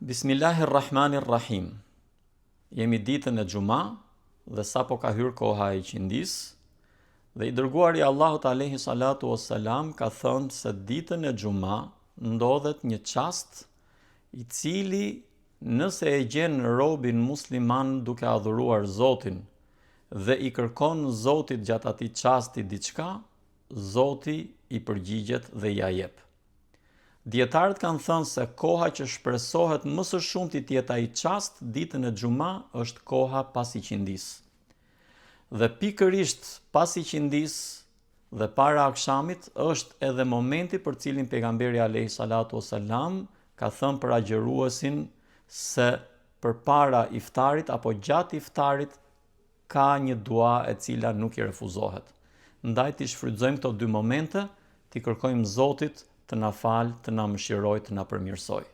Bismillahirrahmanirrahim. Jemi ditën e Xuma dhe sapo ka hyrë koha e qindis dhe i dërguari Allahut alayhi salatu wassalam ka thënë se ditën e Xuma ndodhet një çast i cili nëse e gjen robin musliman duke adhuruar Zotin dhe i kërkon Zotit gjatë atij çasti diçka, Zoti i përgjigjet dhe ja jep. Dietarët kanë thënë se koha që shpresohet më së shumti të jetë ai çast ditën e Xuma është koha pas iqindis. Dhe pikërisht pas iqindis dhe para akshamit është edhe momenti për cilin pejgamberi alayhi salatu wasalam ka thënë për agjëruesin se përpara iftarit apo gjatë iftarit ka një dua e cila nuk i refuzohet. Ndaj t'i shfrytëzojmë këto dy momente, t'i kërkojmë Zotit të na falë, të na mëshirojë, të na përmirësojë.